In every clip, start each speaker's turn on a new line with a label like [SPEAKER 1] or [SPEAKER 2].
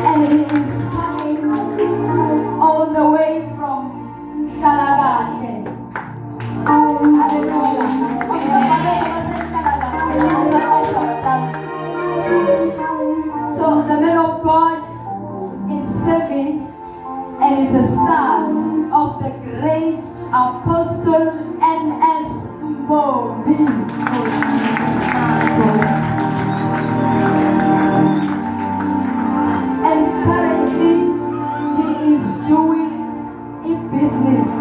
[SPEAKER 1] And he is coming all the way from Calagate. Hallelujah. So the man of God is serving, and is a son of the great apostle N.S. Mbobi. And currently he is doing a business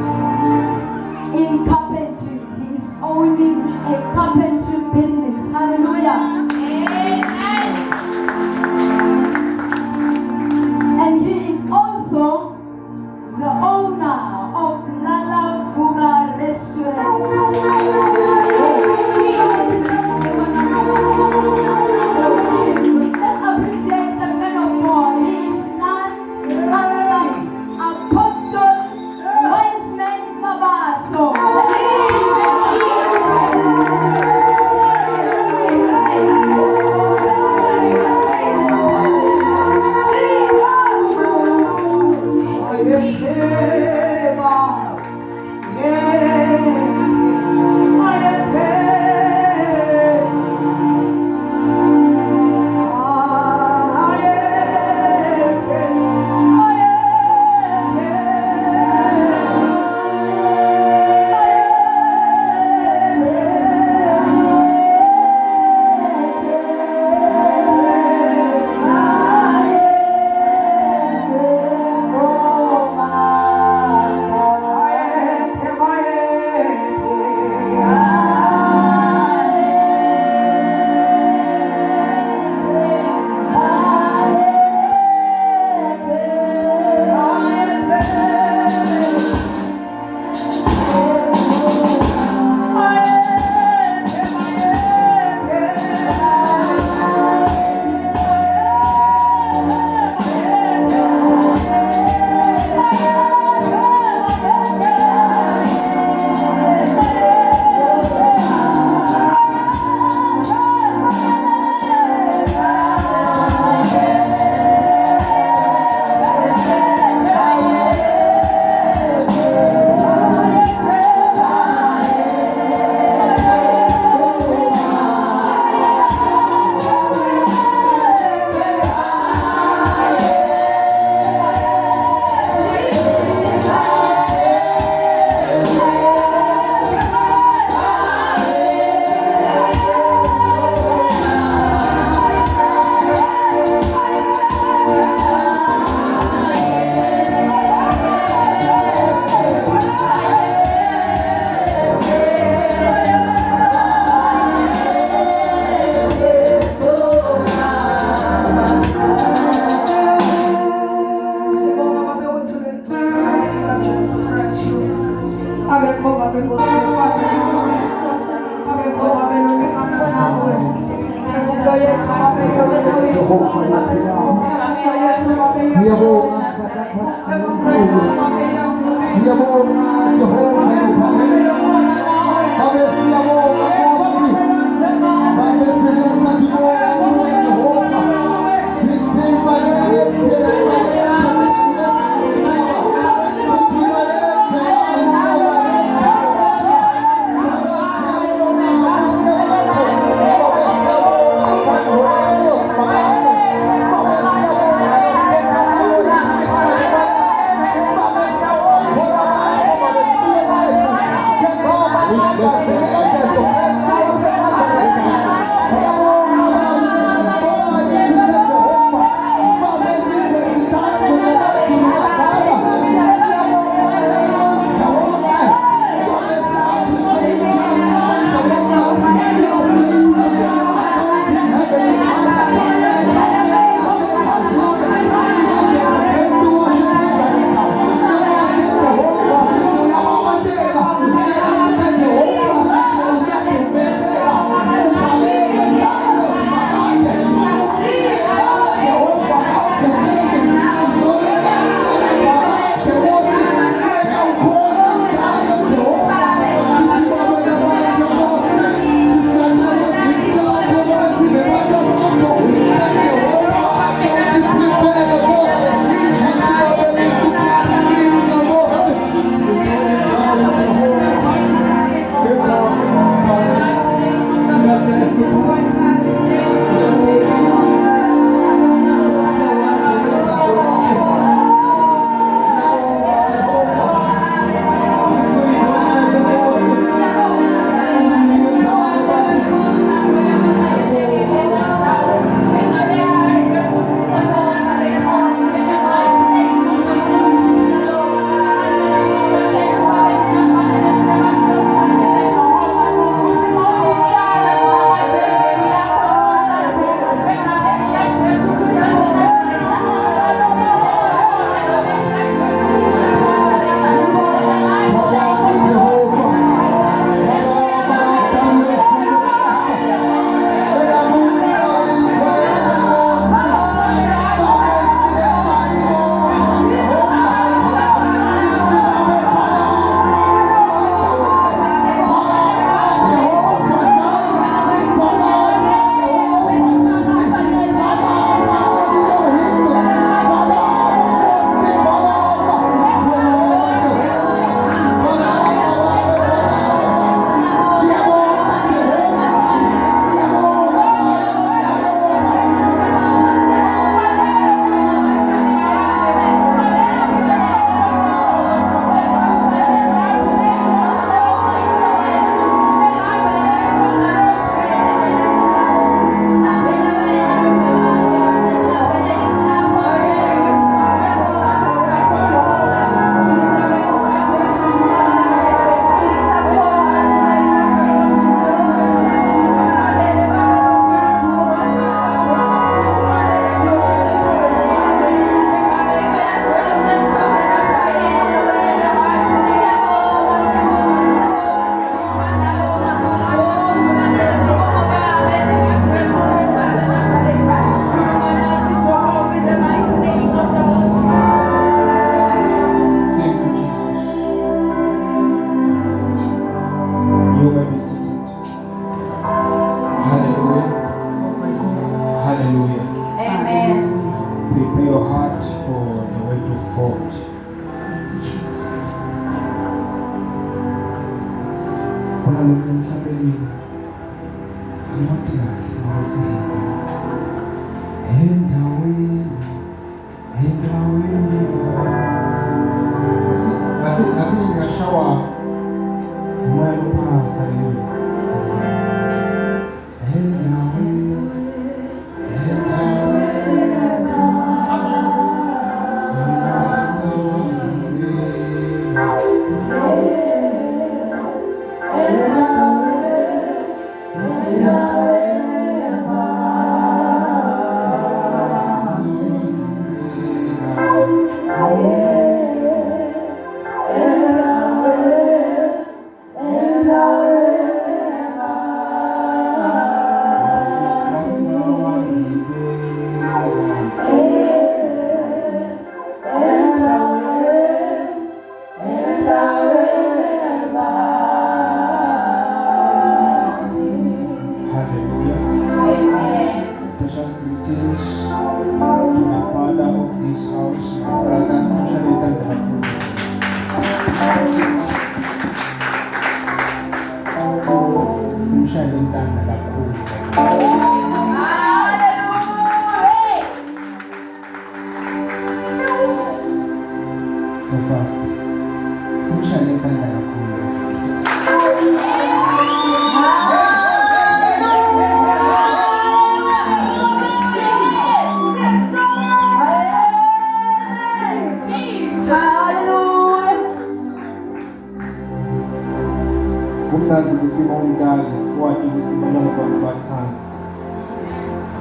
[SPEAKER 1] in carpentry. He is owning a carpentry business. Hallelujah. Amen. And he is also the owner of Lala Fuga Restaurant. Let's appreciate the man of God. He is none other than Apostle Wiseman Mabaso.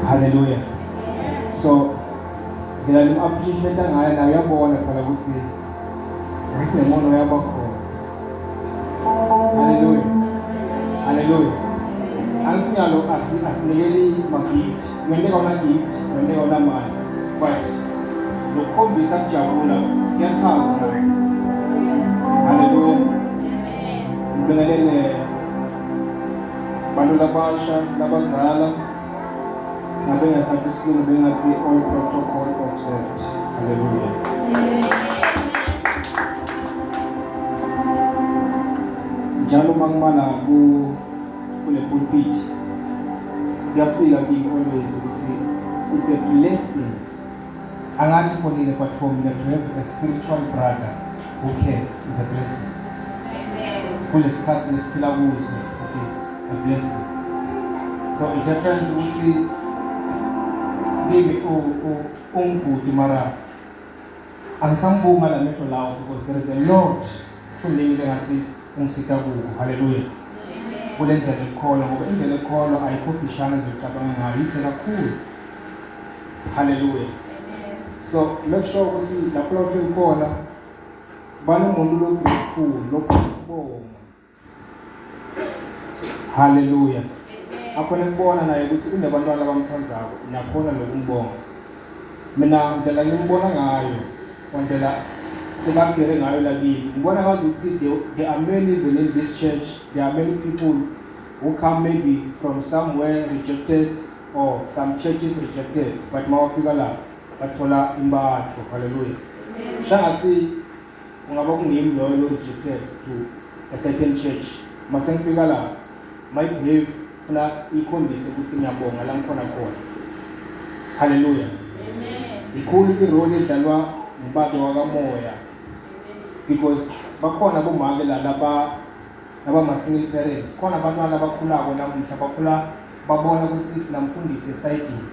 [SPEAKER 2] Hallelujah. So vela ni appreciate ngaye na uyabona phela ukuthi ngisinemono yabakho. Hallelujah. Hallelujah. Asiyalo asinikeli ma-gift. Wende kona gift, wende kona mali. But lokhombisa kujabula kuyachaza. Hallelujah. Ngibingelele bantu labasha labazala nabengasathi isilungu bengathi all protocol observed. Hallelujah. Njalo mangimala kule pulpit kuyafika kimi always ukuthi it's a blessing. Angathi for the platform that we have a spiritual brother who cares is a blessing. Kule sikhathi esiphila kuso it is a blessing. So it happens ukuthi give ungudi mara angisambunga la mehlo lawo because there is a lot kunile ngasi ungisita kuko. Hallelujah. Kule ndlela ekholwa ngoba indlela ekholwa ayikufishana nje ucabanga ngayo ithe kakhulu. Hallelujah. So make sure ukuthi lapho ukhona bani umuntu lo grateful lokubonga. Hallelujah. Akhona ukubona naye ukuthi kunabantwana abamthandayo nakhona lokumbonga. Mina ndlela ngimbona ngayo ondela sekaphere ngayo lakini ngibona ngazi ukuthi there are many even in this church, there are many people who come maybe from somewhere rejected or some churches rejected, but mawafika la bathola imbatho. Hallelujah. Shangasi ungaba kungimi lo rejected to a certain church masengifika la my behave funa ikhombise ukuthi ngiyabonga la ngikhona khona. Hallelujah. Amen. Ikhulu irole edlalwa ngubaba wakamoya because bakhona bomake la laba ma single parents, khona abantwana abakhulako namuhla bakhula babona kusisi namfundisi esayidini.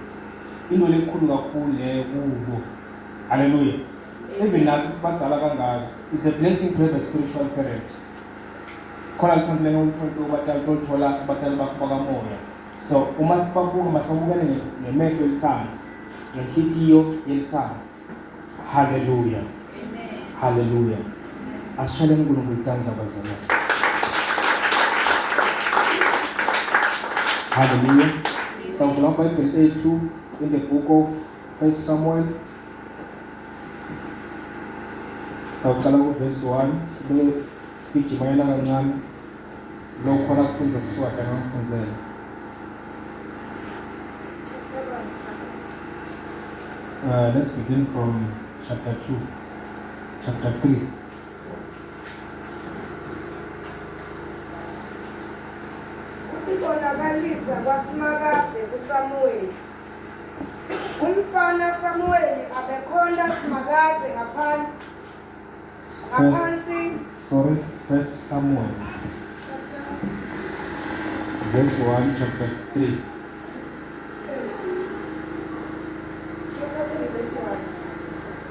[SPEAKER 2] Into lekhulu kakhulu le kubo. Hallelujah. Even nathi sibadzala kangaka, it's a blessing to have a spiritual parent. Khona lithandle ngomuntu obatali tothola abatali bakho bakamoya. So uma sibabuka masibukene ngemehlo elithanga, ngenhliziyo yelithanga. Hallelujah. Amen. Hallelujah. Ashale uNkulunkulu tanda bazalwane. Hallelujah. So the Bible A2 in the book of 1 Samuel. So verse 1 sibe speech mayana kancane lo khona kufunza siswata ngamfunzela. Let's begin from chapter 2, chapter 3.
[SPEAKER 3] Ukubonakalisa kwaSimakade kuSamuweli. Umfana Samuweli abekhonda Simakade ngaphansi.
[SPEAKER 2] First Samuel, verse 1, chapter 3.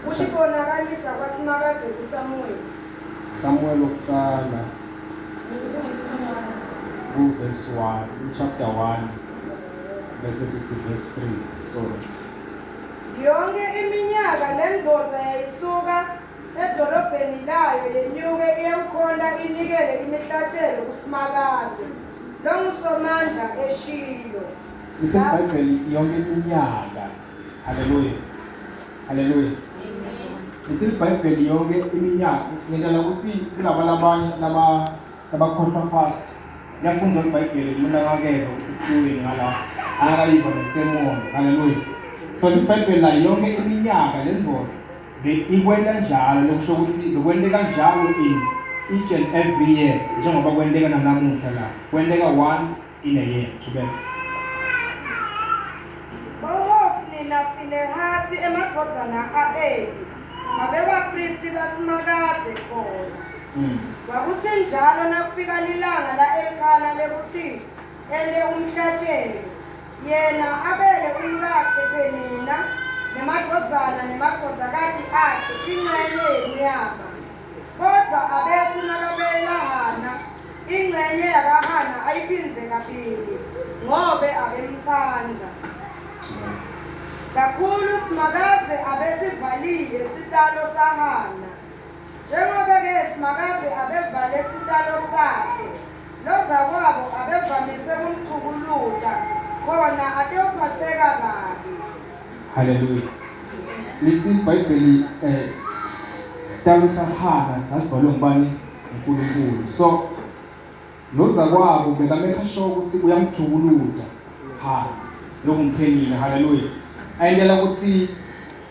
[SPEAKER 3] Ukubonakalisa kwaSimakade kuSamuweli.
[SPEAKER 2] Samuel wokuqala verse 1, chapter 1, verse 3. Sorry.
[SPEAKER 3] Yonke iminyaka lendvodza yayisuka edolobheni layo yenyuke iyemkhonda inikele imihlatshelo kuSimakade longuSomandla eShilo.
[SPEAKER 2] IBhayibheli yonke iminyaka. Hallelujah. Hallelujah. IBhayibheli yonke iminyaka. Ngidala ukuthi kulaba labanye labakhohlwa fast. Ngiyafunda iBhayibheli umuntu angakeva ukuthi kuthini ngala. Akayiva ngesemoya. Hallelujah. So iBhayibheli la yonke iminyaka lendvodza ikwenda njalo lokusho ukuthi lokwendeka njalo in each and every year njengoba kwendeka namuhla la. Kwendeka once in a year.
[SPEAKER 3] Bohofni na Finehasi emadvodzana a-Eli abebapristi baSimakade khona. Kwakuthi njalo nakufika lilanga la-Elkana lekuthi ende umhlatshelo, yena abele umkakhe Phenina nemadvodzana nemadvodzakati akhe ingxenye yenyama. Kodwa abethi nakabela Hana, ingxenye yakaHana ayiphindze kabili ngobe abemthanda. Kakhulu Simakade abesivalile sitalo saHana. Njengoba-ke Simakade abevale sitalo sakhe, lozakwabo abevamise kumchukuluta khona atewuphatheka kabi.
[SPEAKER 2] Hallelujah. Lithi iBhayibheli sitalo saHana sasivalwe ngubani? uNkulunkulu. So lozakwabo bekameka sure ukuthi uyamthukuluta Hana lokumphenina. Hallelujah. Ayindlela ukuthi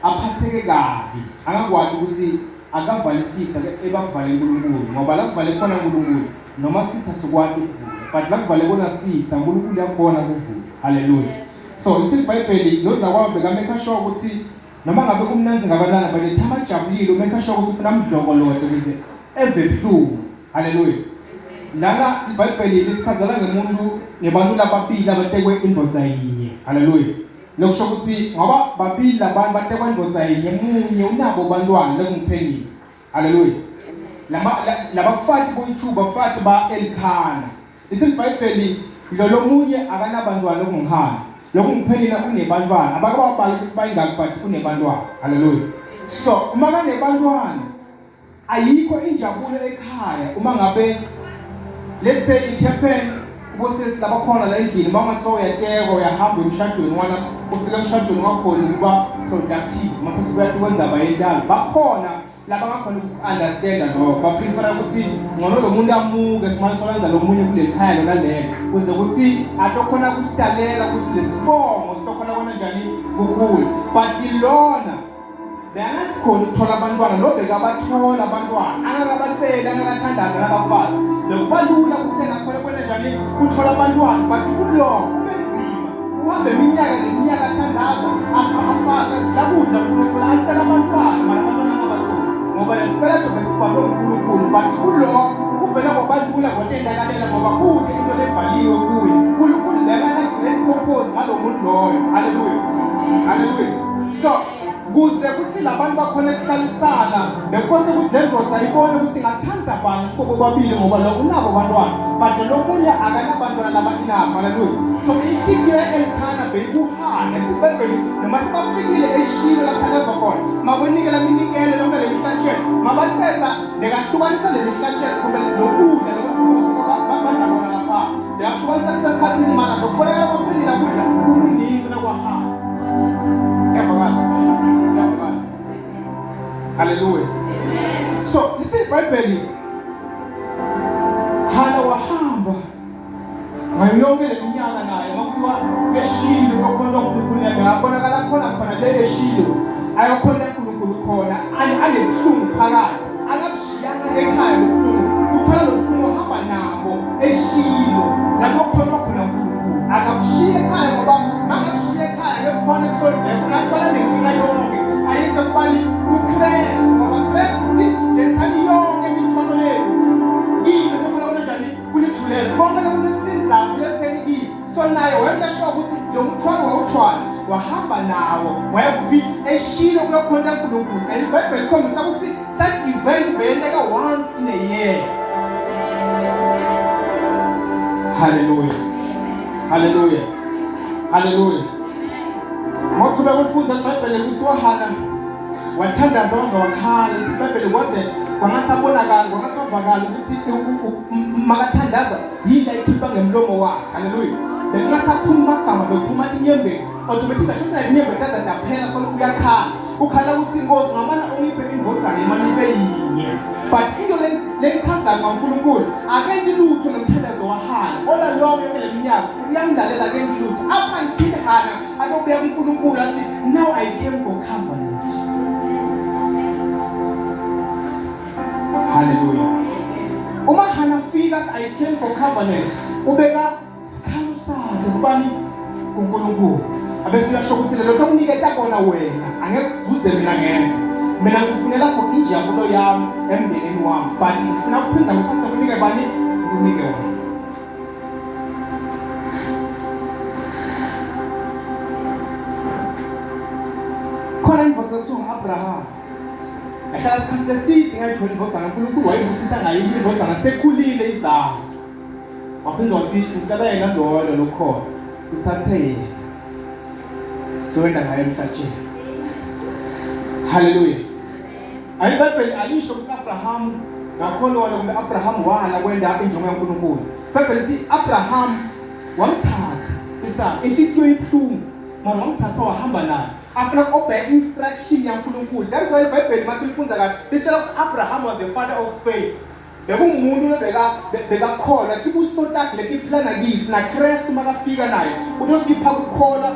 [SPEAKER 2] aphatheke kabi, angakwazi ukuthi akavale isitha ebakuvale uNkulunkulu ngoba la kuvale khona uNkulunkulu noma sitha sokwazi ukuvula, but la kuvale khona sitha uNkulunkulu yakhona ukuvula. Hallelujah. So ithi iBhayibheli lozakwabo bekameka sure ukuthi noma ngabe kumnanzi ngabanana but ethama ajabulile umeka sure ukuthi ufuna amdlokolote ukuze eve buhlungu. Hallelujah. Lana iBhayibheli lisichazela ngebantu lababili abatekwe indvodza yinye. Hallelujah. Lokusho ukuthi ngoba babili labantu batekwa indvodza yinye, munye unabo bantwana lokumphenini. Hallelujah. Labafati boyithuba bafati ba-Elkana. Lithi iBhayibheli lo munye akanabantwana lokungihana. Lokumphenina unebantwana. Abakababali ukuthi bayingaki but unebantwana. Hallelujah. So uma kanebantwana ayikho injabulo ekhaya uma ngabe let's say it happened ubosesi labakhona la endlini uma ungathiwa uyateka uyahamba emshadweni wana ufika emshadweni wakhona ukuba productive mase sibuyakwenza abayendalo bakhona laba ngakhona uku-understanda lokho baprefera ukuthi ngcono lo muntu amuke simanje solenza lo munye kuleli khaya lona lelo kuze ukuthi atokhona kusidalela ukuthi lesibongo sitokhona kona njani kukhulu but lona beyangakhona ukuthola abantwana lobekabathola abantwana angakabathela angakathandaza nabafazi lokubalula kuthena khona kwena njani uthola abantwana but kuloko kubenzima uhambe iminyaka neminyaka athandaza afazi asilakudla uNkulunkulu athela abantwana mara abantwana ngabatholi ngoba lesipeleto besibhalwe uNkulunkulu but kuloko kuvela kwabalula kwatendakalela ngoba kude into levaliwe kuye uNkulunkulu bekana great purpose ngalo muntu loyo. Hallelujah. Hallelujah. So kuze kuthi labantu bakhona ekuhlalisana bekose ukuthi lendvodza ibone ukuthi ngathanda bani kubo bobabili ngoba lo unabo abantwana but lo munye akanabantwana labainapha. Hallelujah. So ifike eLkana beyikuhana iBhayibheli noma sebafikile eShilo lapha khona makunikela iminikelo yonke le mihlatshelo mabathetha bekahlukanisa le mihlatshelo kumbe lokudla lokubandabona lapha bekahlukanisa kusekhathini mana lokubonakala kwaphendila kudla kukuningi nakwahana. Hallelujah. Amen. So you see iBhayibheli Hana wahamba ngayonke leminyaka naye makuwa eShilo yokhona uNkulunkulu yakabonakala khona le eShilo ayokhona uNkulunkulu khona anebuhlungu phakathi akabushiyanga ekhaya lobuhlungu uthola lobuhlungu hamba nabo eShilo lapho khona solve kunathwala lenkinga yonke ayise kubani uKristu ngoba Kristu uthi lethani yonke imithwalo yenu yini lokho kunjani kulithulele konke lokusinza kuletheni yini so naye wena sho ukuthi lo mthwalo wawuthwala wahamba nawo wayakubi eshilo kuyokhona uNkulunkulu and iBhayibheli ikhombisa ukuthi such event beyenzeka once in a year. Hallelujah. Hallelujah. Hallelujah. Ngokuba kufuza iBhayibheli ukuthi waHana wathandaza waze wakhala iBhayibheli kwaze kwangasabonakala kwangasavakala ukuthi makathandaza yini ayikhipha ngemlomo wakhe. Hallelujah. Bekungasaphuma amagama bephuma inyembezi automatically shona inyembezi kazaphela solo uyakhala ukhala ukuthi inkosi ngamana ungiphe indvodzana imali beyinye but into lengichaza ngoNkulunkulu akenzi lutho ngomthandazo waHana ola lonke leminyaka uyangilalela akenzi lutho apha ngithini Hana anokuya kuNkulunkulu athi now I came for covenant. Hallelujah. Uma Hana fika I came for covenant ubeka sikhalo sakhe kubani kuNkulunkulu abese uyasho ukuthi lelo nto unginiketa kona wena angeke sizuze mina ngikufunela for injabulo yami emndenini wami but ngifuna ukuphinza ngosasa kunike bani unike wena. Khona imvodzana Abraham ahlala sikhathi esithi ngayithola imvodzana uNkulunkulu wayibusisa ngayo imvodzana sekhulile inzalo waphinza wathi ngicela yena ndolo lokhona uthathe yena soenda ngayo emhlabeni. Hallelujah. iBhayibheli alisho ukuthi Abraham ngakhona wona kumbe Abraham wala kwenda injongo yaNkulunkulu. iBhayibheli lithi Abraham wamthatha Isaka inhliziyo ibuhlungu mara wamthatha wahamba naye afuna obey instruction yaNkulunkulu. That's why iBhayibheli masilifunza kahle litshela ukuthi Abraham was the father of faith. Bekumuntu bekakholwa ibuso lakhe lekiplana kisi na Kristu makafika naye uyosikipha ukukholwa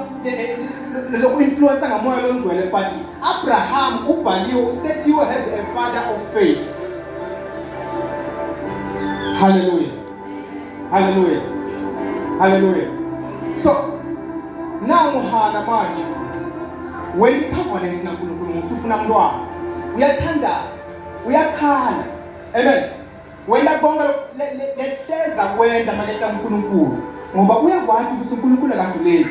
[SPEAKER 2] lokuinfluence ngamoya longcwele but Abraham ubhaliwe usethiwe as a father of faith. Hallelujah. Hallelujah. Hallelujah. So now Hana manje when you covenant naNkulunkulu ngifuna umntwana uyathandaza uyakhala. Amen. Wena bonke lehleza kwenda maleta uNkulunkulu ngoba uyakwazi ukuthi uNkulunkulu akadluleli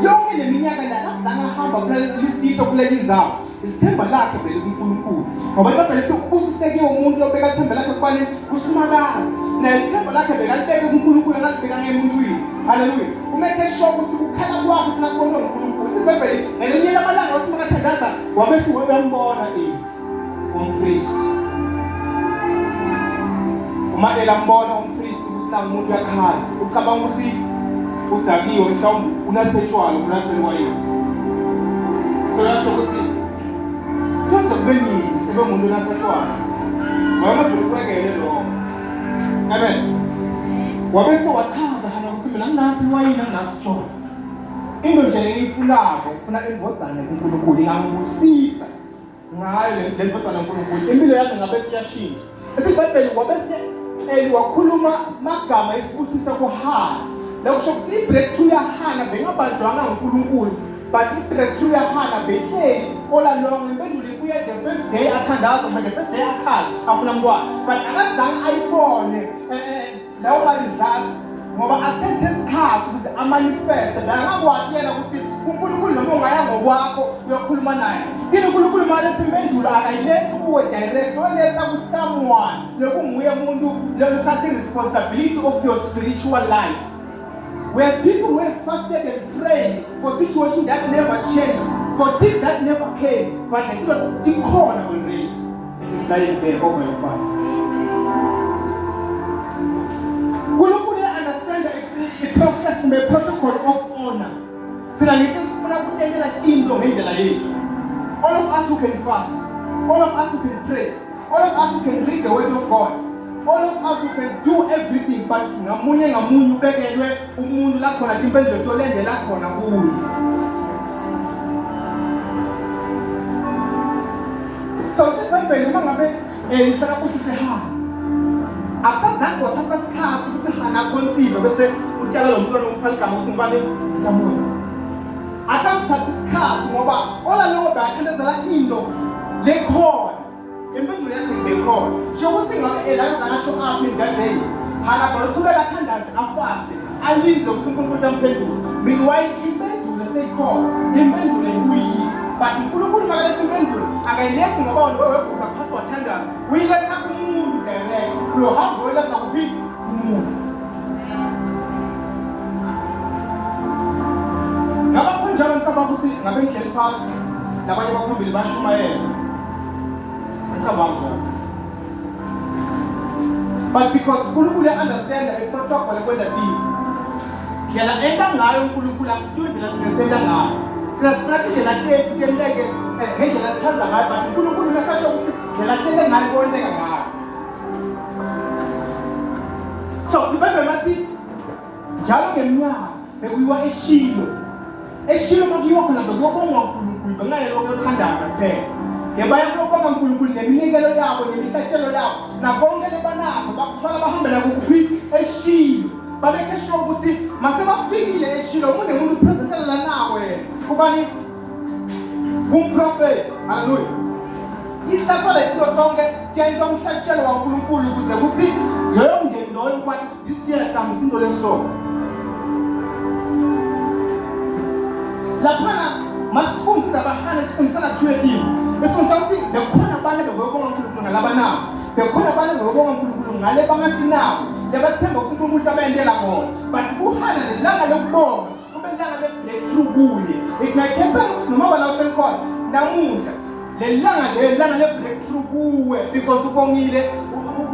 [SPEAKER 2] yonke leminyaka la asanga hamba kulisito kulelizabo ithemba lakhe vele kuNkulunkulu ngoba iBhayibheli lithi ubusiseke umuntu lobeka ithemba lakhe kubani kusimakazi na ithemba lakhe bekalibeke kuNkulunkulu akalibeka ngemuntwini. Hallelujah. Umeke sure ukuthi ukukhala kwakhe ufuna kubona uNkulunkulu. iBhayibheli ngelinye lamalanga wathi makathandaza wabese webembona umpriest Madela mbona umpriest kusina umuntu yakhala ucabanga ukuthi uthakiwe mhlawumbe unathetshwala unathelwa yini so yasho ukuthi kuze kube nini ube umuntu unathetshwala wena ukwekele lo. Amen. Wabese wachaza Hana ukuthi mina nginathi wayini nginathi tshwala into nje leyifunako ufuna imvodzana kuNkulunkulu ingangibusisa ngayo le mvodzana kuNkulunkulu impilo yakhe ngabe siyashintsha. iBhayibheli wabese wakhuluma magama esibusisa kuHana lokusho ukuthi ibreakthrough yaHana bengabanjwanga uNkulunkulu but ibreakthrough yaHana behleli ola lonke impendulo ibuye the first day athandaza the first day akhala afuna umntwana but akazange ayibone lawo results ngoba athethe isikhathi ukuze amanifeste ngakwazi yena ukuthi uNkulunkulu noma ungaya ngokwakho uyokhuluma naye still uNkulunkulu manje impendulo akayilethi kuwe direct oletha ku someone lokunguye umuntu lothatha responsibility of your spiritual life. We have people who have fasted and prayed for situations that never changed, for things that never came, but I don't think corner already and it's lying there over your father. Understand the process from a protocol of honor. All of us who can fast, all of us who can pray, all of us who can read the word of God, all of us who can do everything, but ngamunye ngamunye ubekelwe umuntu la khona impendulo yolendela khona kuye. So iBhayibheli uma ngabe isakabusise Hana akusazange wathatha isikhathi ukuthi Hana conceive bese utyala lo mntwana umpha igama ukuthi ngibani Samuel.
[SPEAKER 4] akamthatha isikhathi ngoba olalowo bathandazela into lekhona impendulo yakhe bekhona nje ukuthi ngabe elazangasho apha ingadeni halaba lokuqhubeka athandaze afaste alize ukuthi uNkulunkulu amphendule meanwhile impendulo seyikhona impendulo ebuyi but uNkulunkulu makaletha impendulo akayilethi ngoba webuka phasi wathandaza uyiletha kumuntu direct lo hambo weletha kuphi umuntu ngabakhonjalo ngicabanga ukuthi ngabe ngihleli phasi nabanye baphambili bashumayela ngicabanga njalo but because uNkulunkulu understand a protocol kwenda deep ndlela enda ngayo uNkulunkulu akusiyo indlela sinesenda ngayo sinasikhathi indlela tethu kuyenteke ngendlela sithanda ngayo but uNkulunkulu mekasho ukuthi ndlela hlele ngayo kwenteka ngayo so ibhayibheli lathi njalo ngeminyaka bekuyiwa eShilo makuyiwa khona bekuyobongwa uNkulunkulu bengayelo kuyothandaza kuphela yebaya kubonga uNkulunkulu ngeminikelo yabo nemihlatshelo yabo nakonke lebanako bakuthwala bahambela kuphi eShilo babekesho ukuthi mase bafikile eShilo umuntu umuntu upresentela nawe kubani kumprofeti haleluya isathola into tonke tiyento umhlatshelo waNkulunkulu ukuze ukuthi leyo mndeni loyo kwathi this year samsindo lesonto laphana masifundisa abahana sifundisana thuwetini besifundisa ukuthi bekhona abantu bebonga uNkulunkulu ngalabanabo bekhona abantu bebonga uNkulunkulu ngale bangasinabo lebathemba ukuthi uNkulunkulu abayendela bona but kuhana lelanga lokubonga kube lelanga le-breakthrough kuye it might happen ukuthi noma balapho khona namuhla lelanga le-breakthrough kuwe because ubongile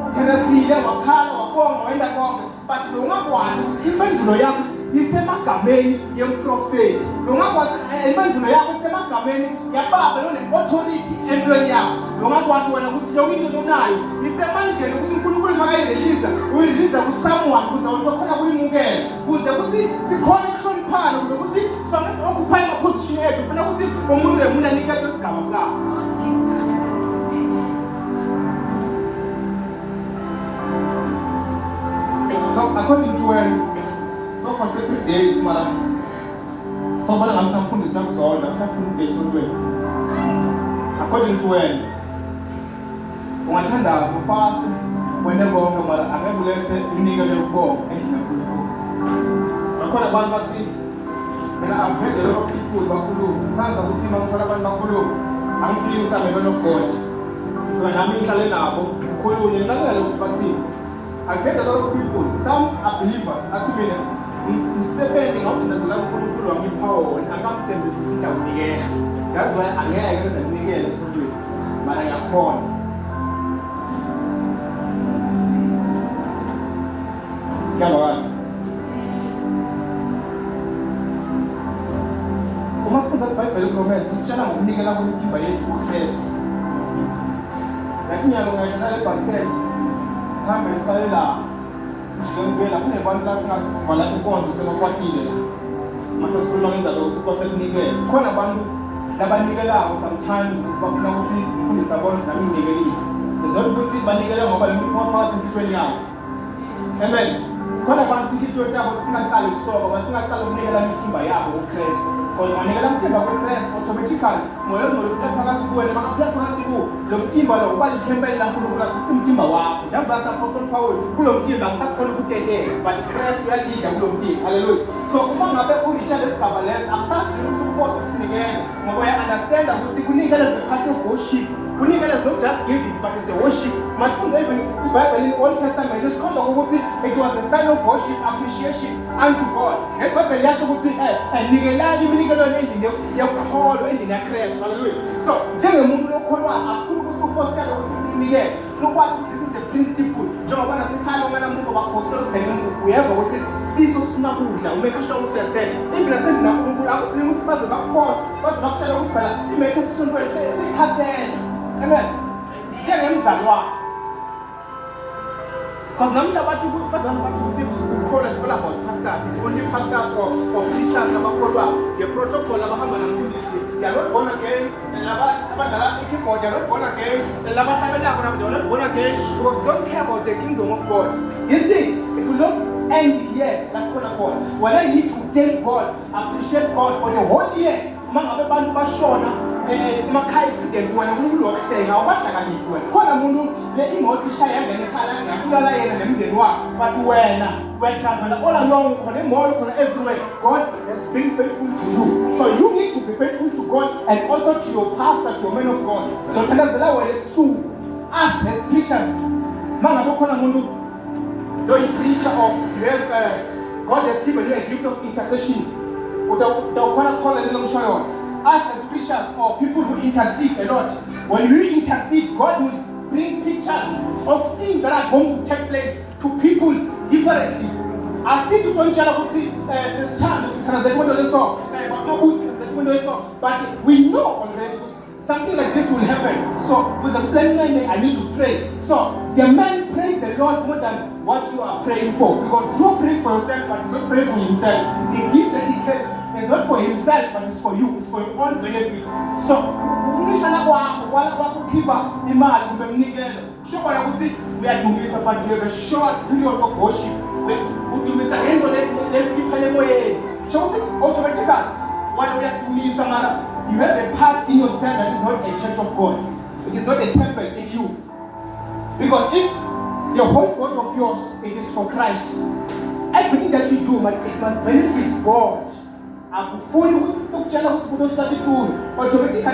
[SPEAKER 4] uthandazile wakhala wabonga wenda konke but ungakwazi ukuthi impendulo yakho isemagameni yemprofeti ungakwazi impendulo yakho isemagameni yababa lone-authority empilweni yakho ungakwazi wena ukuthi yonke into onayo isemandleni ukuthi uNkulunkulu makayirelease uyirelease kusomeone ukuze abantu bakhona kuyimukela ukuze ukuthi sikhona ukuhloniphana ukuze ukuthi sonke si-occupy ama-position ethu ufuna ukuthi umuntu lemuntu anikele isigaba sakho so according to so for 7 days mara so bala ngasinamfundisa kuzona kusafuna days solweni according to ungathandaza ufast wena bonke mara angeke ulethe inikele ukubonga endlini kaNkulunkulu bakhona abantu bathi mina I've heard a lot of people bakhuluma ngithanda ukuthi mangithola abantu bakhuluma angifiki ngisabelana God so nami ngihlale nabo ukhulume ngalalela ukuthi bathi I've heard a lot of people, some are believers, actually, msebenzi ngawudindazela uNkulunkulu wangipha wona angamsembisa ukuthi ndawunikela. That's why angeke ngize nginikele esontweni. Mara ngiyakhona. Ngiyabona. Uma sifunda iBhayibheli Romans, sishana ngokunikela kwemithimba yethu kuKristu. Yathi nyalo ngayidlala ebasket. Hambe ngicela njengempela kunebantu la singasisivala inkonzo semakwatile la mase sikhuluma ngenza lokho sikose kunikela khona abantu labanikelayo sometimes sibafuna ukuthi ufundisa bona sinami nginikelile isizathu ukuthi banikela ngoba yonke phakathi enhlizweni yabo amen khona abantu inhliziyo yabo singaqali ukusoka ngoba singaqali ukunikela imithimba yabo kuKristu because wanikela imithimba kuKristu automatically moya ngolokhu phakathi kuwena makaphela phakathi kuwo lo mthimba lo uba lithempeli laNkulunkulu asithi umthimba wakho ndabathi apostle Paul kulo mthimba ngisakhona ukuteteka but Kristu uyalida kulo mthimba haleluya so uma ngabe uRichard esigaba leso akusadingi ukusupport ukusinikela ngoba uya understand ukuthi kunikela as a part of worship kunikela is not just giving but it's a worship masifunda even iBhayibheli in Old Testament isikhomba ukuthi it was a sign of worship appreciation unto God iBhayibheli yasho ukuthi nikelani iminikelo endlini yokukholo endlini yaKristu haleluya so njengomuntu lokholwayo akufuni ukusuppostela ukuthi unikele lokwazi this is a principle njengoba nasekhaya uma namuntu bakufostela ukuthenga uyeva ukuthi siso sifuna kudla umeke sure ukuthi uyathenga even nasendlini kaNkulunkulu akudingi ukuthi baze bakuforce baze bakutshela ukuthi phela imethe esisontweni sekhathela amen njengemzali wakho because namhla abantu bazama ukuthi ukukholwa sibona about pastors is only pastors or preachers abakholwayo ngeprotocol abahamba namfundisi they are not born again abadlala i-keyboard they are not born again labahlabelako nabo they are not born again because they don't care about the kingdom of God this thing it will not end here lasikhona khona. When I need to thank God, appreciate God for the whole year. Uma ngabe abantu bashona emakhaya accident wena umuntu lokuhlenga awubahlakaniphi wena. Khona umuntu le imoto ishaya yangena ekhaya ngiyabulala yena nemndeni wakhe. But wena travel all along khona emoyo khona everywhere. God has been faithful to you. So you need to be faithful to God and also to your pastor, to your man of God. Lothandazela wena ebusuku. Us as preachers. Mangabe khona umuntu though you preacher or you have God has given you a gift of intercession. Us as preachers or people who intercede a lot, when you intercede, God will bring pictures of things that are going to take place to people differently. I see people in China who see but we know already something like this will happen. So with the same mind, I need to pray. So the man prays a lot more than what you are praying for, because you are praying for yourself, but he's not praying for himself. The gift that he gets is not for himself, but it's for you. It's for your own benefit. So we are doing this, but we have a short period of worship. We do this again, but automatically, when we are doing this, you have a part in yourself that is not a church of God. It is not a temple in you. Because if the whole work of yours, it is for Christ, everything that you do, it must benefit God. Automatically,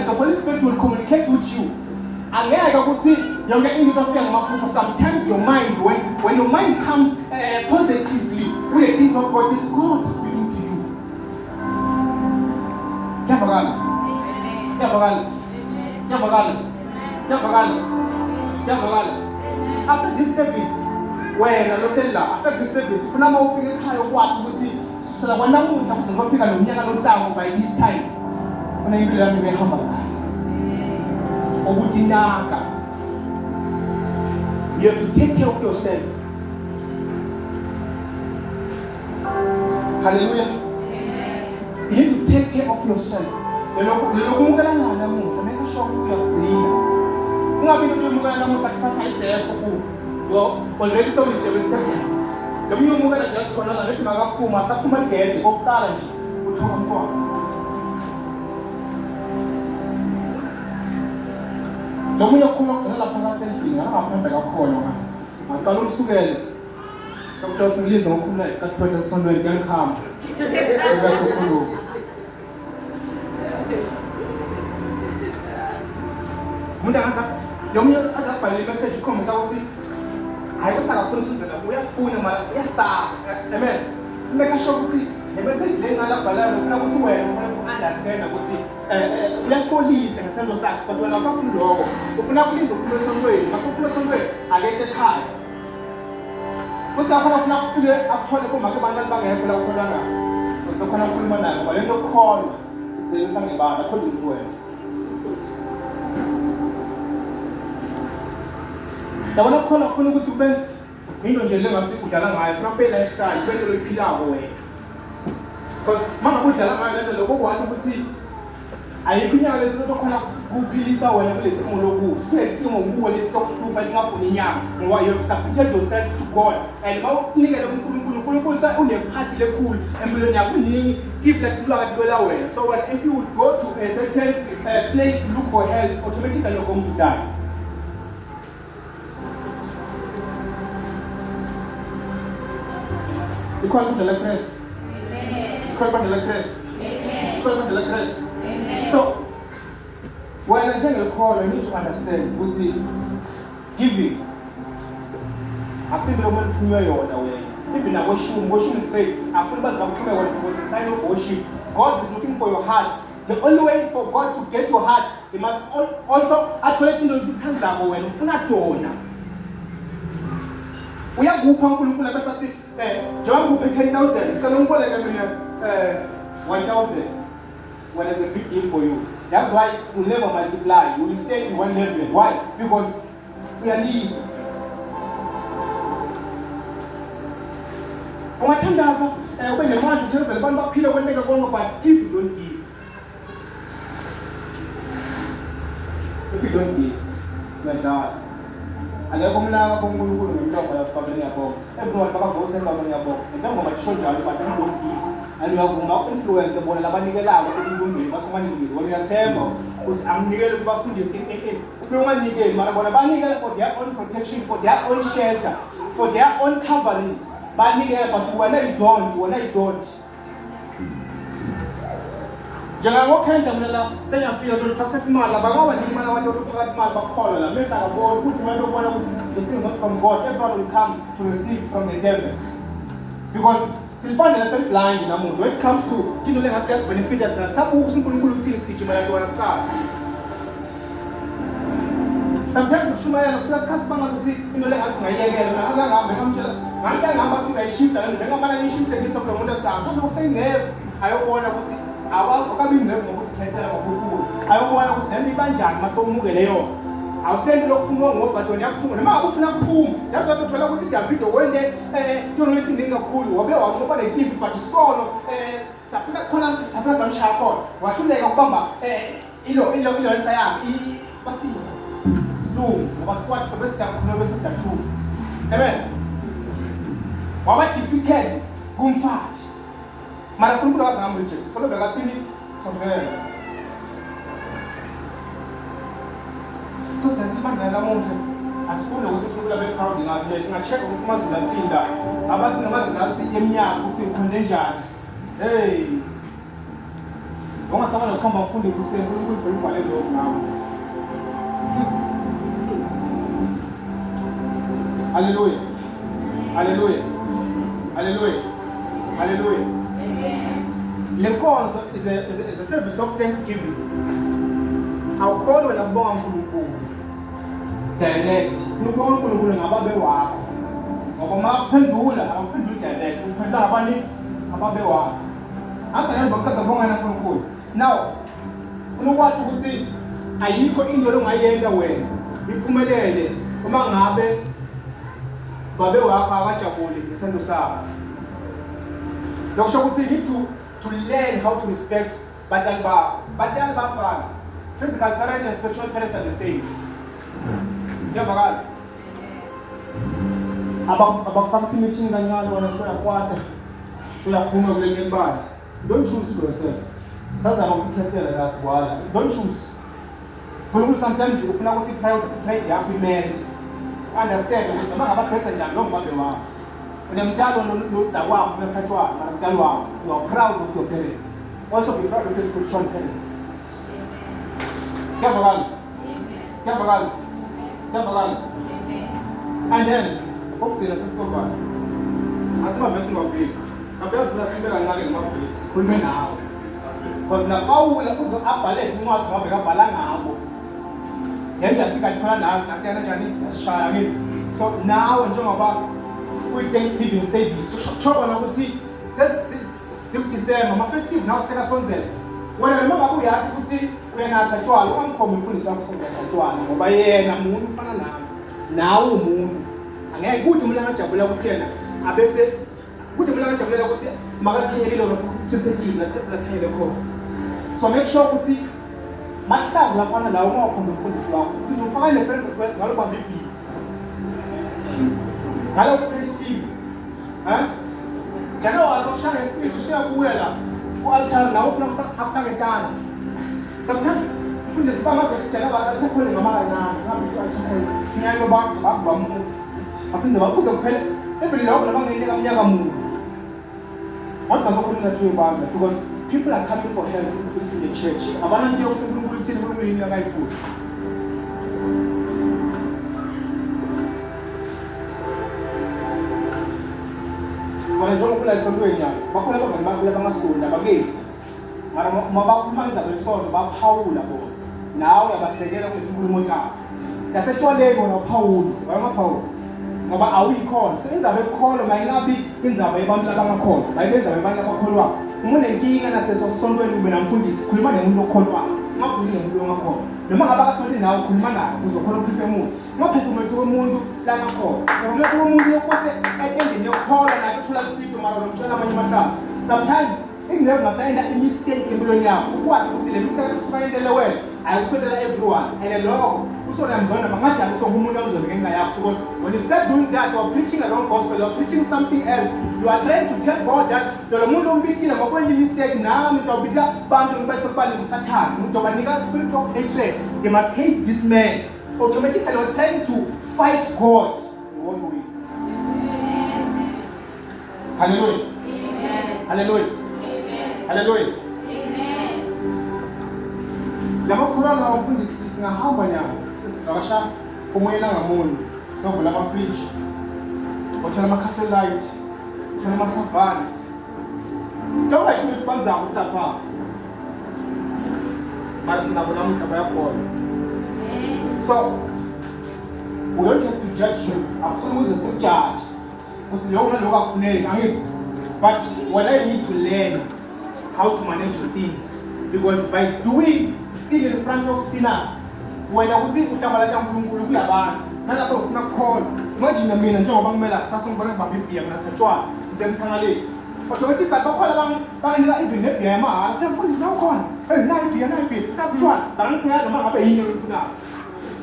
[SPEAKER 4] the Holy Spirit will communicate with you. Sometimes your mind, when your mind comes positively with the things of God, is God speaking to you. After this service, after this service, by this time, you have to take care of yourself. Hallelujah. You need to take care of yourself. Make sure you are already so is 77. The new movie just for another Magapuma, Sakuma Gate, or Talent, which one go. The way you come up to the Palas and King, I'm not a call. I'm telling you, Dr. Liz or Kula, that put us on the young calm. The message comes out. I was a person that we are full of yes, amen. Make sure the message lays out by level. I was aware understand. I would say, we are police and send us out, but when I was talking to you, if not police, or some way, I get it high. For some of not fear, actually, come back and was the kind of woman, but I don't call saying something about I couldn't do it. The one of color couldn't super in the general I from pay lifestyle, better repeat our way. Because Mama would tell my local what would see. I agree, I was not going to go Lisa when I was small rules. Spend some who will talk to my mouth in young, and why you have submitted yourself to God. And now, only a party cool and will not deep that you are away. So, if you would go to a certain place to look for help, automatically you're going to die. You call it the crest. You call it the crest. You call it the crest. So, when I general call, I need to understand. We see giving. I think the woman to know your way. Even I worship straight. I put my was a sign of worship. God is looking for your heart. The only way for God to get your heart, He must also actually know the times are when you're not doing. We are going to John will pay 10,000. Some people like 1,000. When it's a big deal for you. That's why you will never multiply. You will stay in one level. Why? Because we are least. When the man tells the band of pillow when they go, but if you don't give, you are not. I akekho umlaka kuNkulunkulu ngemlomo yasibabeni yabonga everyone bakavose emlomeni yabonga njengoba basho njalo abantu don't give and uyavuma influence bona labanikelayo ekulungweni basumanikile wena uyathemba ukuthi anginikele kubafundisi ube unganikeli mara bona banikele for their own protection, for their own shelter, for their own covering. Banikele but wena you don't. Njengokhenda mina la sengiyafika lo phakathi imali abangaba imali abantu phakathi imali bakholwa la mehla ngabona ukuthi umuntu obona ukuthi this thing is not from God, everyone will come to receive from the devil because silibandela seliblind namuntu when it comes to into lengasiyas benefit us nasabu ukuthi uNkulunkulu uthini sigijima la wena kuqala. Sometimes kushumayela ufika sikhathi bangathi into lengasingayekela na akangahambe ngamtshela ngathi angihamba singayishifta la bengamana ngishifte ngisapho umuntu asanga kodwa kusengeke ayobona ukuthi awakabi ngeke ngokuthi khethela ngokukhulu ayobona ukuthi nento kanjani masomukele yona awusendi lokufuna ngoba batho yakuphuma noma akufuna kuphuma yazo uthola ukuthi David wende into lethi ningakhulu wabe waqoba le TV but solo safika khona safika samshaya khona wahluleka ukubamba ilo sayami basi slow ngoba swatch sebesiyakhuluma bese siyathula amen waba defeated kumfathi mara uNkulunkulu akazange nje solo bekathini sonzela so sesibandla lamuntu asifune ukuthi uNkulunkulu abe proud ngathi singa-check ukuthi mazulu atsinda abazi noma zazi eminyaka ukuthi ukhonde njani hey ungasaba nokuhamba mfundisi useNkulunkulu ubhale lokho ngawo. Hallelujah. Hallelujah. Hallelujah. Hallelujah. Lenkonzo is a service of thanksgiving. Awukholwa wena kubonga uNkulunkulu direct. Ukubonga uNkulunkulu ngababe wakho. Ngoba maphendula awuphenduli direct, uphendula abani ababe wakho. Asayamba because ubonga uNkulunkulu. Now, ufuna ukwazi ukuthi ayikho into ongayenza wena iphumelele uma ngabe babe wakho akajabule ngesendo sakho. Lokusho ukuthi you need to learn how to respect batali bakho. Batali bafana. Physical parents and spiritual parents are the same. Yavakala. Abakufakisa imithini kancane wena soyakwata. Soyaphuma kule nyembali. Don't choose yourself. Sasa ngokukhethela lathi wala. Don't choose. Because sometimes ufuna ukuthi pride yakho imente. Understand ukuthi noma ngabaphetha njani lo mbabe wakho. Unemntwana nozakwakho nesathwana mntwana wakho. You are proud of your parents. Also be proud of your spiritual parents. Yavakala. Yavakala. Yavakala. And then ukugcina sesikhona. Asiba bese ngabili. Sometimes unasimela kancane ngamabhesi. Sikhulume nawe. Because now uzo abhale incwadi ngabe kabhala ngabo. Yena afika thola nazi nasiyana njani nasishaya ngithi. So now njengoba we Thanksgiving service ushobona ukuthi sesiDecember ama festive now sekasonzela. Wena noma ngabe uyathi ukuthi uyanatha tshwala ungamkhombi umfundisi wakho sonzela tshwala ngoba yena umuntu ufana nawe. Nawe umuntu. Angeke kuthi umuntu angajabula ukuthi yena abese kuthi umuntu angajabula ukuthi makathinyelile lo futhi sesithini la thanyele khona. So make sure ukuthi mahlazo lafana lawo uma ukhomba umfundisi wakho uzofaka le friend request ngalo kwa VP ngalo Christine kana wakushaya ispiritu siyabuya la ku-altar nawo ufuna akufake etana sometimes umfundisi bangazosidela abathakole ngama kancane shinayelo bakubamuntu aphinze bakuze kuphela evele lawo nabangene kamnyaka munye wangazokhuluma nathi ebandla because people are coming for help in the church. Abana nje ufuna uNkulunkulu uthini uNkulunkulu yini akayifuni. Mara njengoba kula isontweni nyalo, bakhona abangani bakho labangasonda bakethi. Mara mabakhuluma indaba yesonto baphawula bona. Nawe uyabasekela ukuthi uNkulunkulu wakho. Yasetshwaleni wona uPaul, wayengaPaul. Ngoba awuyikhona. So inzaba ekholwa mayingabi inzaba yabantu labangakholwa. Mayibenza abantu abakholwa. Uma unenkinga nasesontweni ube namfundisi khuluma nomuntu okholwayo. Ungakhulumi nomuntu ongakholwa. Noma ngabe akasonto nawe khuluma naye uzokholwa ukuphefumula. Ungaphefumuli komuntu langakholwa. Umuntu komuntu lokuse endeni yokholwa naye uthola isipho mara nomtshela amanye amahlazo. Sometimes ingeke ngasayenda imistake empilweni yakho. Ukwazi ukuthi le mistake usufanele wena ayikusondela everyone and lokho usona mzona mangade akusoba umuntu ozobe ngenxa yakho because when you start doing that you are preaching a wrong gospel, you are preaching something else. You are trying to tell God that lo muntu ombithile ngokwenza mistake nami ngizobika abantu ngibese kubani kusathana umuntu obanika spirit of hatred. They must hate this man. Automatically you are trying to fight God. Won't we? Hallelujah.
[SPEAKER 1] Amen.
[SPEAKER 4] Hallelujah.
[SPEAKER 1] Amen.
[SPEAKER 4] Hallelujah.
[SPEAKER 1] Amen.
[SPEAKER 4] Lama khulana abafundisi singahamba nyalo sesivakasha komoya ngamunye sovula ama-fridge othola ama-castlelite othola amasavana njengoba yinto banzako ukuthi lapha mara sinabo namuhla bayakhona. So we don't have to judge you. Akufuni ukuze sikujaje ukuthi lokho nalokho akufuneki angithi, but what I need to learn how to manage your things, because by doing sin in front of sinners wena uhlangana kaNkulunkulu kuyabantu nalapho ufuna ukukhona. Imagine mina njengoba kumele kusasa ngibona ngibamba ibhiya mina setshwana ngizemthangaleni automatically bakhona banginika even nebhiya yamahala semfundisi nawo khona nayi ibhiya nakutshwana bangithengela noma ngabe yini oyifunayo.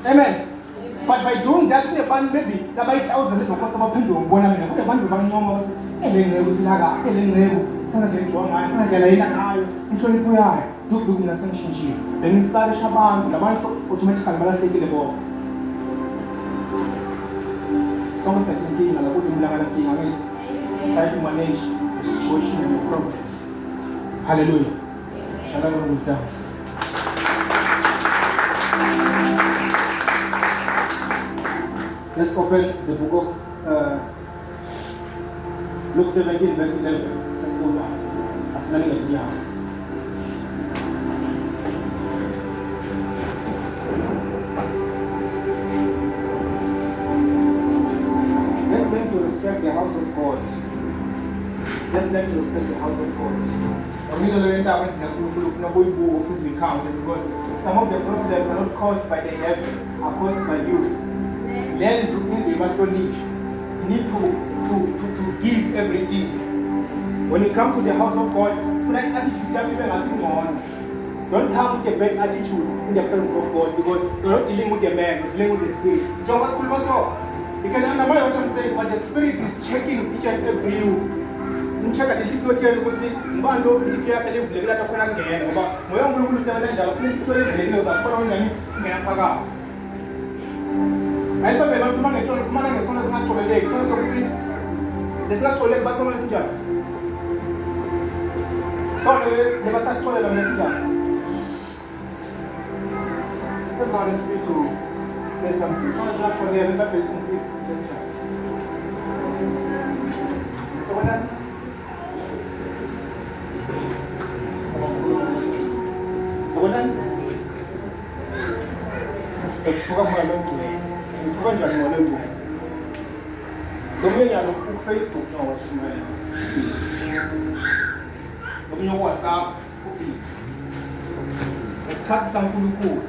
[SPEAKER 4] Amen. But by doing that kunebantu maybe labayi-1000 lokhosa baphinde ngibona mina kunebantu bancoma basi elengeke uphila kahle elengeke thanda nje into ngayo thanda nje la yena ngayo inhlonipho yayo duku mina sengishintshile bengiinspirisha abantu labantu automatically balahlekile bona. Sonke sekinkinga lapho umlangana kinga ngithi try to manage the situation and the problem. Hallelujah. Shalom down. Let's open the book of Luke 17 verse 11. Let's go back. Asilani katia. Let's learn to respect the house of God. Let's learn to respect the house of God. I'm going to learn that when we count because some of the problems are not caused by the devil, are caused by you. Learn to be niche. You need to give everything. When you come to the house of God, like attitude that people are sitting on. Don't come with a bad attitude in the presence of God because you're not dealing with the man, you're dealing with the spirit. John was school also. You can understand what I'm saying, but the spirit is checking each and every you. Ncheka ndikutokela ukuthi mbando ndikuyaka levulekela takhona ngene ngoba moya uNkulunkulu usebenza njalo ufuna into levulekile uzafuna unjani ngena phakathi. Ayiba beba kuma ngetona kuma ngesona singatholeleki sona sokuthi lesingatholeki basona lesinjani. Sona le basasitholela mina sinjani. Everyone is free to say something. Sona singatholeka lebabheli sinsi lesinjani. So what does Sekuthuka moya lonke. Ngithuka njani moya lonke? Ngomunye nyalo ku Facebook noma washimela. Ngomunye ku WhatsApp ubhizi. Esikhathi saNkulunkulu.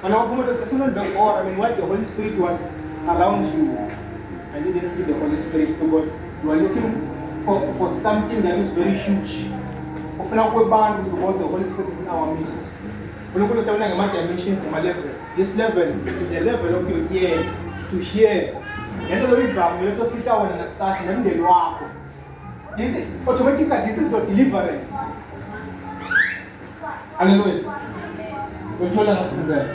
[SPEAKER 4] Kana umuntu sesona ndabona, I mean, when the Holy Spirit was around you, I didn't see the Holy Spirit because you are looking for something that is very huge. Ufuna kwebantu because the Holy Spirit is in our midst. Unkulunkulu usebenzisa ngama-dimensions ngama-level. This level is a level of your ear to hear. Ngento loyivamo lento sita wena nakusasa nomndeni wakho. This is automatically, this is your deliverance. Hallelujah. Uthola ngasikuzela.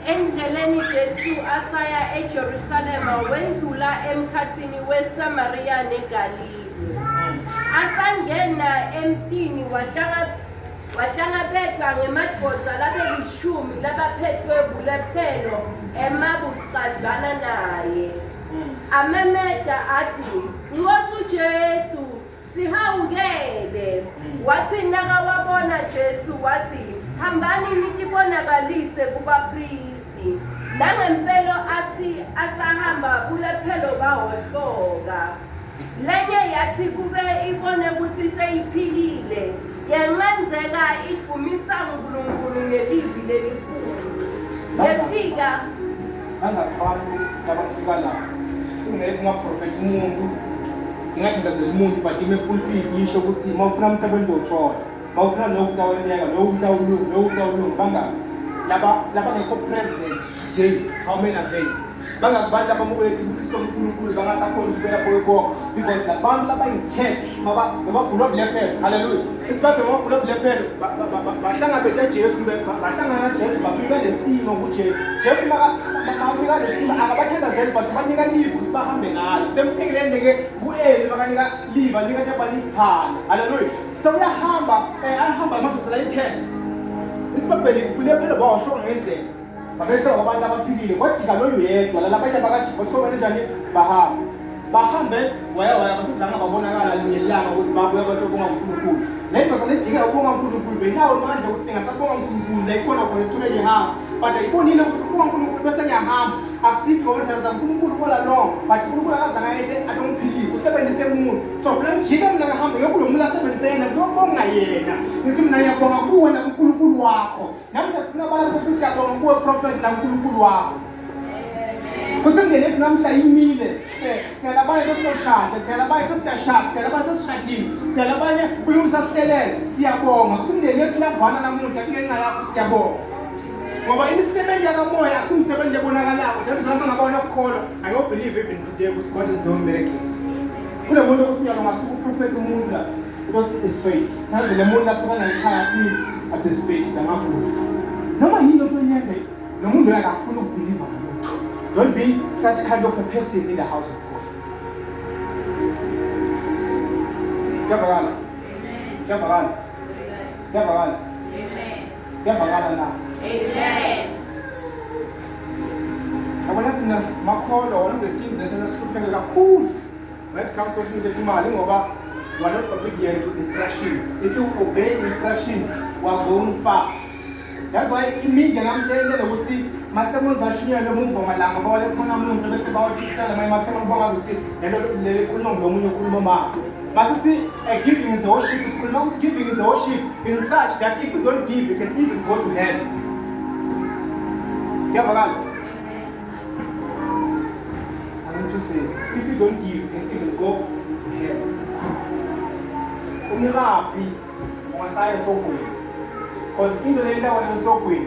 [SPEAKER 5] Endleleni Jesu asaya eJerusalema wendlula emkhathini weSamaria neGalile. Asangena emtini wahlangabezwa ngemadvodza labelishumi labaphethwe bulephelo emabucadlana naye. Amemeda athi, "Nkosi uJesu, sihawukele." Wathi nakawabona Jesu wathi, "Hambani nikibonakalise kubapristi." Nangempelo athi asahamba bulephelo bahohloka. Lenye yathi kube ibone ukuthi seyiphilile. Yengenzeka ivumisa uNkulunkulu ngelizwi lelikhulu. Yefika
[SPEAKER 4] Bangabantu abafika la. Ungeke ungaprofeti umuntu ngingathandazela umuntu but ime-pulpit isho ukuthi uma ufuna umsebenzi wotshona, uma ufuna lokutaweleka, lokutawulungu, bangaki? Laba ngekho present today, how many are they? Bangakubantu abamukela ukuthi uNkulunkulu bangasakhona ukuvela kuwo because labantu labayithe mabagulwa bulephelo. Hallelujah. Isibabhe mabagulwa bulephelo bahlangabethe Jesu kumbe bahlangana naJesu bafika lesimo kuJesu. Jesu makafika lesimo akabathandazeli but banika livu sibahambe ngalo. Semphekele ke kuEli bakanika liva nika nyabanithana. Hallelujah. So uyahamba ahamba amadoda la10. Isibabhe bulephelo bawasho ngendlela. Babese abantu abaphilile kwajika lo yedwa lalabanye abakajika bathoba kanjani bahambe waya basizanga babonakala ngelanga ukuthi babuye abantu bonga uNkulunkulu. Le nto zalejika ubonga uNkulunkulu benawo manje ukuthi singasabonga uNkulunkulu la ikhona khona ethule lihamba but ayibonile ukuthi ubonga uNkulunkulu bese ngiyahamba akusithi ngoba nje uNkulunkulu kola long but uNkulunkulu akazanga yethe atomphilisa usebenzise umuntu so mina ngijike mina ngihamba yokulo muntu asebenzise yena ngiyobonga yena ngithi mina ngiyabonga kuwe na uNkulunkulu wakho namanje sifuna abantu ukuthi siyabonga kuwe prophet na uNkulunkulu wakho. Kusengene ethi namhla imile siyalabanye sesinoshada siyalabanye sesiyashada siyalabanye sesishadile siyalabanye kulungisa sihlelele siyabonga kusengene ethi lavana namuntu akungenxa yakho siyabonga ngoba imisebenzi yakamoya akumsebenzi ebonakalayo njengozama ngabona ukukholwa I don't believe even today because God is doing miracles. Kule muntu okusinyaka ngasuku prophet umuntu la because is faith nazi le muntu asuka nayikhaya at his faith ngamakhulu noma yini into yenye nomuntu yakafuna ukubelieve. Don't be such kind of a person in the house of God. Amen. I want to know one of the things that is cool. When it comes to the we're not obedient to instructions. If you obey instructions, we are going far. That's why immediately I'm telling you, we see my sermons are showing the move from my language. But let's not move to about my sermon bombers will see and they could not go to but see, giving is a worship. Giving is a worship in such that if you don't give, you can even go to hell. I want to say, if you don't give, you can even go to hell. Only happy, Messiah so good. Because in the land when you so quick,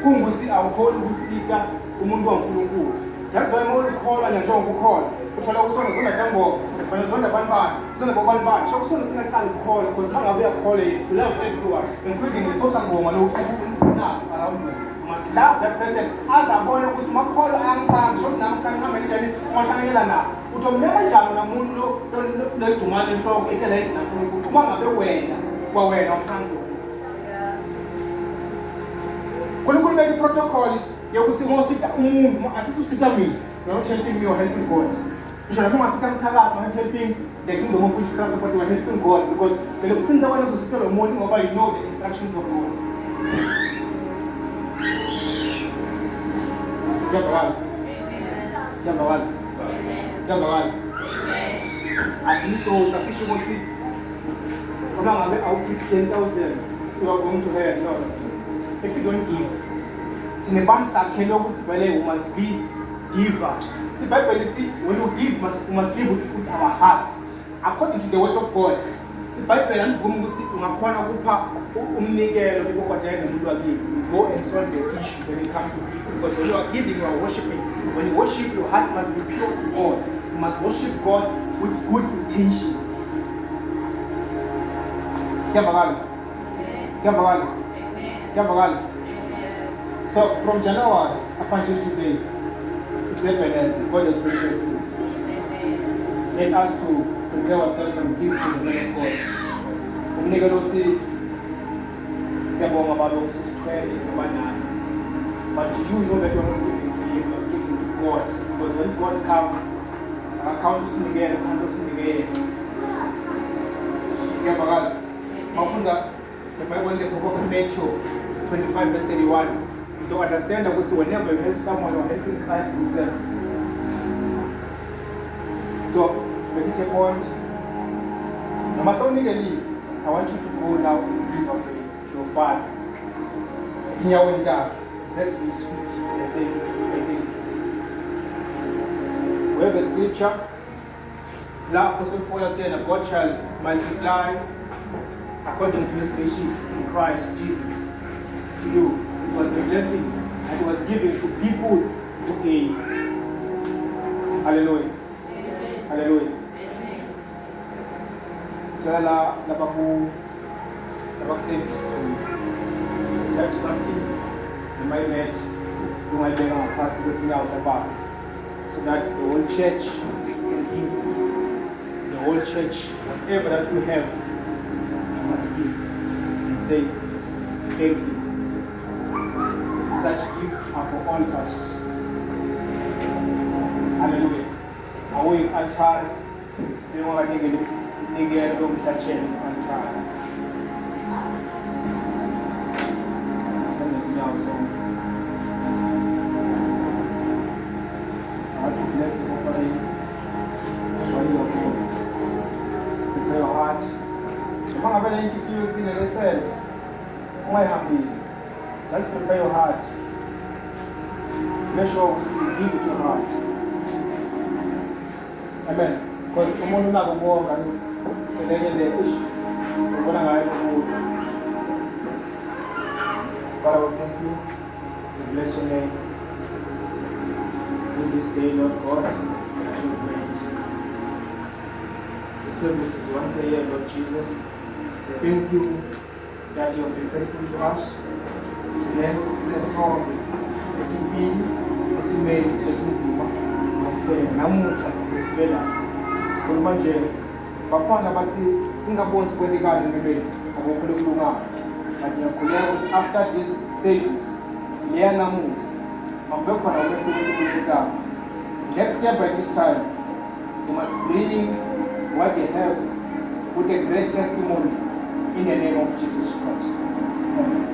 [SPEAKER 4] kungusi awukhona ukusika umuntu waNkulunkulu. That's why more call and njengoba ukukhola. Uthola usona zona kangoba, bana zona banibani, zona bobanibani. Sho kusona singaqala ukukhola because mangabe uyakhola you love everyone, including the social ngoma lokunaso around you. You must love that person. Azabona ukuthi makhola angisazi sho sinamfana ngihamba njani wahlanganyela na. Utomela njalo namuntu lo dumani enhloko ekela iNkulunkulu. Uma ngabe wena kwawena umthanzo uNkulunkulu beke protocol yokuthi ngosita umuntu asisusita mina not helping me or helping God. Ngisho lapho ngasita umsakazo not helping the kingdom of witchcraft but we are helping God because phela ukuthinta kwena uzosita lo muntu ngoba you know the instructions of God. Yabawala. Asisho ukuthi uma ngabe awukhiphe 10,000 you are going to hell. No. If you don't give, sinebantu sakhele ukuthi vele you must be givers. The Bible says when you give, you must give with our hearts. According to the word of God, the Bible anivuma ukuthi ungakhona ukupha umnikelo bekokwadela nomuntu wakini. You go and solve the issue when it comes to giving. Because when you are giving, you are worshiping. When you worship, your heart must be pure to God. You must worship God with good intentions. So from January up until today, God has been faithful. Let us to prepare ourselves and give to the name of God. But you know that you are not giving to Him, you are giving to God. Because when God comes, account is again, account is again. The Bible in the book of Matthew 25 verse 31. To understand that whenever you help someone, you are helping Christ Himself. So, make it a point. I want you to go now to your Father. In your window, exactly His feet and say, I think. We have a scripture.
[SPEAKER 2] La Apostle Paul said that God shall multiply according to his riches in Christ Jesus to you. It was a blessing and it was given to people who gave. Hallelujah. Hallelujah. Tell the service to have something in my bed, you might be able to pass it out the back so that the whole church can give. The whole church, whatever that you have, you must give and say, thank you. Such gifts are for altars. Hallelujah. Away altar, they want to get a church altar. Send it down so. I want to bless you offering. Show your God. Prepare your heart. The man of introduced in the cell. My hand is. Let's prepare your heart. Make sure you give it your heart. Amen. Because someone not going to walk and is telling the issue. We're going to have to go. Father, we thank you. We bless your name. In this day, Lord God, that you great. The service is once a year, Lord Jesus. We thank you that you have been faithful to us. Today, it's a song. Let it be, let it make, let it zima. Masipela, namuhla sisibela. Sikhuluma nje, bakhona bathi singaboni sikwelekani empilweni, akukho lokulungama. But ngiyakhuleka ukuthi after this service, leya namuhla, makube khona umehluko. Next year by this time, we must bring what they have with a great testimony in the name of Jesus Christ. Amen.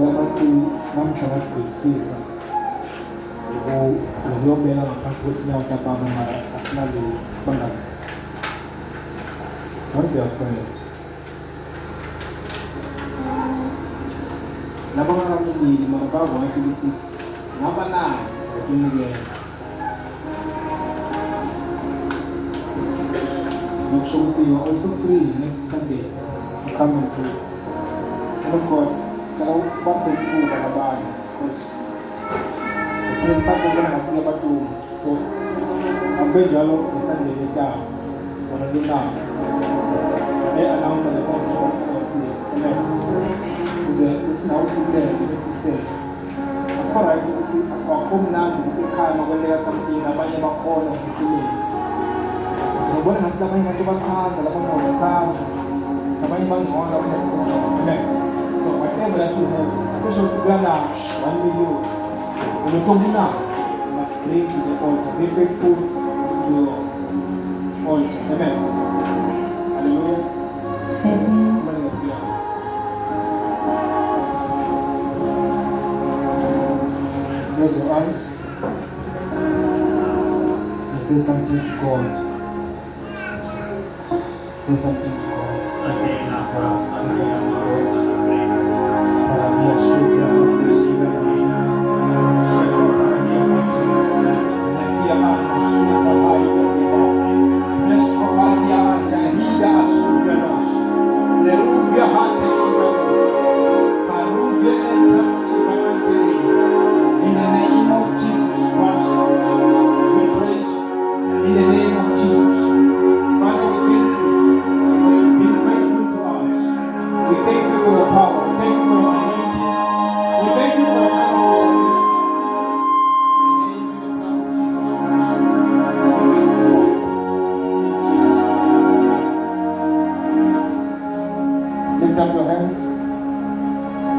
[SPEAKER 2] ngoba bathi namhla nasibesifisa ukuyobeka ngaphansi kwetinyawo tababa mara asinalutho bangani. Don't be afraid. Laba ngakamilili mara bavona ukuthi ngaba nayo ukunikela. Make sure you are also free next Sunday to come and pray. And of course, so what they do about it, because the same stuff is going to see about you. So I'm going to allow the Sunday down. What I do now, they announce the gospel of the Amen. It's now there, you need to say. Akora ukuthi akumnandi kusekhaya makwendeka something abanye bakhona ukuphileka. Ngibona ngathi labanye abantu bathanza labanye abathanza abanye bangcono abanye amen. So whatever that you have, especially if you have 1 million, unotomuna must bring to the altar. Be faithful to your altar. Amen. Hallelujah. Somebody get clear. Close your eyes and say something to God. Say something to God. Say something to God. Say something to God. Para shuka kushika shaka para mati na pia anashuka hadi kwa Yesu hadi atahida ashuka nash leruvya hata kitabu paruvya entasiva anteli. In the name of Jesus Christ we praise in the name of Jesus. Father, we thank you for your being faithful to us. We thank you for your power. We thank you for your anointing. We thank you for your power. Lift up your hands.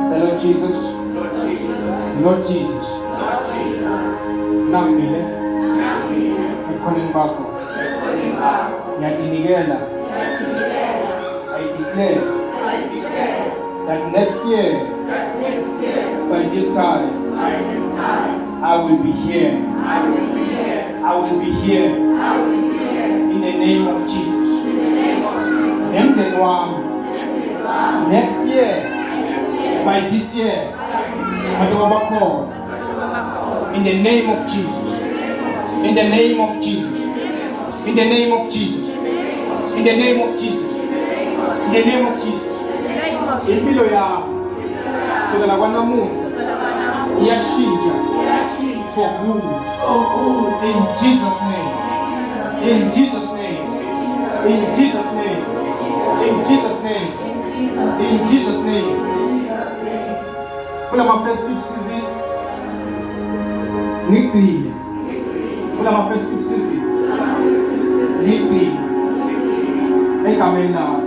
[SPEAKER 2] Say, Lord Jesus. Lord Jesus. Nambile. Ekhoneni bakho. Ngiyatinigela. I declare that next year, by this time, I will be here. I will be here. In the name of Jesus. Emden wami. Next year, by this year, Madawabako. In the name of Jesus. In the name of Jesus. In the name of Jesus. In the name of Jesus. In the name of Jesus. Impilo yami sukela kwanamuhla iyashintsha for good. In Jesus' name. In Jesus' name. In Jesus' name. In Jesus' name. In Jesus' name. Kula ma-festive season ngigcine. Kula ma-festive season ngigcine. Egameni lakho.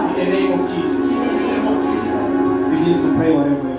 [SPEAKER 2] In the name of Jesus. Begin to pray whatever.